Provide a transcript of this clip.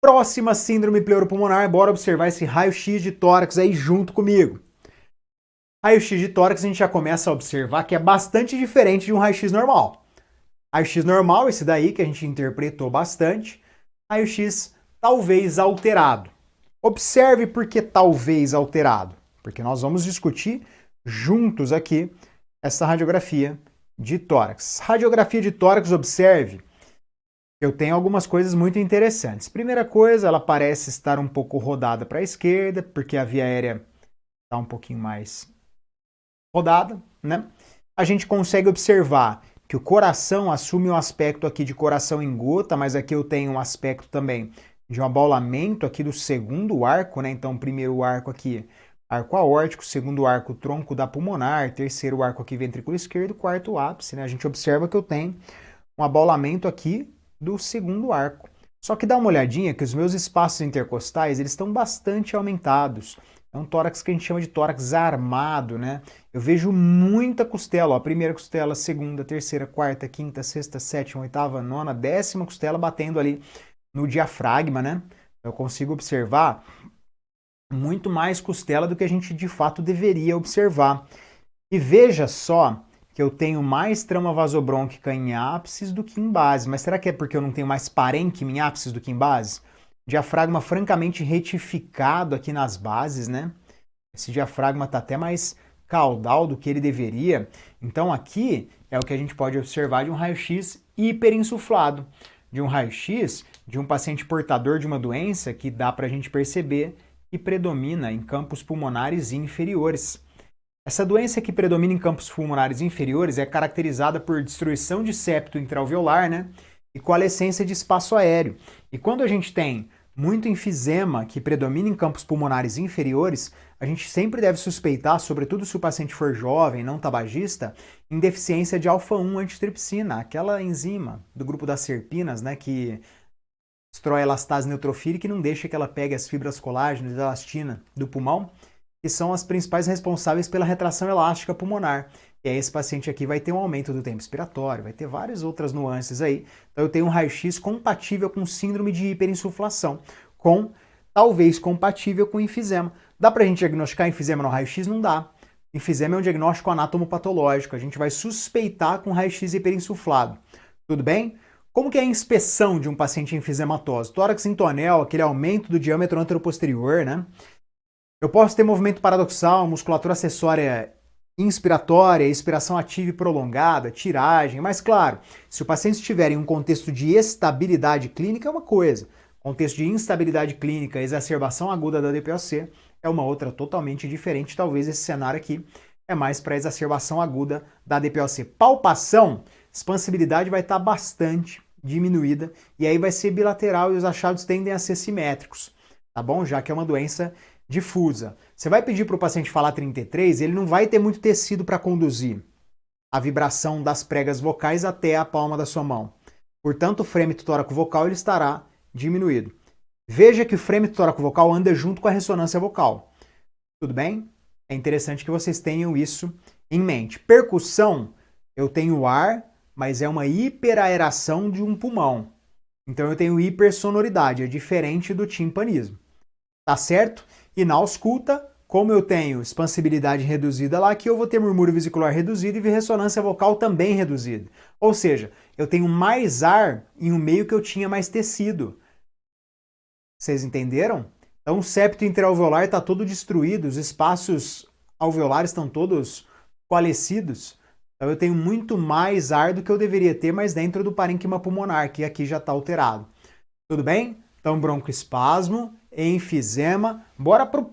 Próxima síndrome pleuropulmonar, bora observar esse raio-x de tórax aí junto comigo. Raio-x de tórax a gente já começa a observar que é bastante diferente de um raio-x normal. Raio-x normal, esse daí que a gente interpretou bastante, raio-x talvez alterado. Observe por que talvez alterado, porque nós vamos discutir juntos aqui essa radiografia de tórax. Radiografia de tórax, observe, eu tenho algumas coisas muito interessantes. Primeira coisa, ela parece estar um pouco rodada para a esquerda, porque a via aérea está um pouquinho mais rodada, né? A gente consegue observar que o coração assume um aspecto aqui de coração em gota, mas aqui eu tenho um aspecto também de um abaulamento aqui do segundo arco, né? Então, primeiro arco aqui, arco aórtico, segundo arco, tronco da pulmonar, terceiro arco aqui, ventrículo esquerdo, quarto ápice, né? A gente observa que eu tenho um abaulamento aqui do segundo arco. Só que dá uma olhadinha que os meus espaços intercostais, eles estão bastante aumentados. É um tórax que a gente chama de tórax armado, né? Eu vejo muita costela, ó, primeira costela, segunda, terceira, quarta, quinta, sexta, sétima, oitava, nona, décima costela batendo ali no diafragma, né? Eu consigo observar muito mais costela do que a gente de fato deveria observar. E veja só que eu tenho mais trama vasobrônquica em ápices do que em base. Mas será que é porque eu não tenho mais parênquima em ápices do que em base? Diafragma francamente retificado aqui nas bases, né? Esse diafragma está até mais caudal do que ele deveria. Então aqui é o que a gente pode observar de um raio-x hiperinsuflado. De um raio-x de um paciente portador de uma doença que dá para a gente perceber que predomina em campos pulmonares inferiores. Essa doença que predomina em campos pulmonares inferiores é caracterizada por destruição de septo intraalveolar, né? E coalescência de espaço aéreo. E quando a gente tem muito enfisema que predomina em campos pulmonares inferiores, a gente sempre deve suspeitar, sobretudo se o paciente for jovem, não tabagista, em deficiência de alfa-1 antitripsina, aquela enzima do grupo das serpinas, né, que destrói a elastase neutrofílica e não deixa que ela pegue as fibras colágenas e elastina do pulmão, que são as principais responsáveis pela retração elástica pulmonar. E aí esse paciente aqui vai ter um aumento do tempo expiratório, vai ter várias outras nuances aí. Então eu tenho um raio-x compatível com síndrome de hiperinsuflação, talvez compatível com enfisema. Dá pra gente diagnosticar enfisema no raio-x? Não dá. Enfisema é um diagnóstico anatomopatológico, a gente vai suspeitar com raio-x hiperinsuflado. Tudo bem? Como que é a inspeção de um paciente enfisematoso? Tórax em tonel, aquele aumento do diâmetro anteroposterior, né? Eu posso ter movimento paradoxal, musculatura acessória inspiratória, expiração ativa e prolongada, tiragem, mas claro, se o paciente estiver em um contexto de estabilidade clínica é uma coisa, contexto de instabilidade clínica, exacerbação aguda da DPOC é uma outra totalmente diferente, talvez esse cenário aqui é mais para exacerbação aguda da DPOC. Palpação, expansibilidade vai estar bastante diminuída e aí vai ser bilateral e os achados tendem a ser simétricos, tá bom? Já que é uma doença difusa. Você vai pedir para o paciente falar 33, ele não vai ter muito tecido para conduzir a vibração das pregas vocais até a palma da sua mão. Portanto, o frêmito tóraco-vocal ele estará diminuído. Veja que o frêmito tóraco-vocal anda junto com a ressonância vocal. Tudo bem? É interessante que vocês tenham isso em mente. Percussão, eu tenho ar, mas é uma hiperaeração de um pulmão. Então eu tenho hipersonoridade, é diferente do timpanismo. Tá certo? E na ausculta, como eu tenho expansibilidade reduzida lá, aqui eu vou ter murmúrio vesicular reduzido e ressonância vocal também reduzida. Ou seja, eu tenho mais ar em um meio que eu tinha mais tecido. Vocês entenderam? Então o septo intraalveolar está todo destruído, os espaços alveolares estão todos coalescidos. Então eu tenho muito mais ar do que eu deveria ter, mas dentro do parênquima pulmonar, que aqui já está alterado. Tudo bem? Então broncoespasmo, enfisema. Bora pro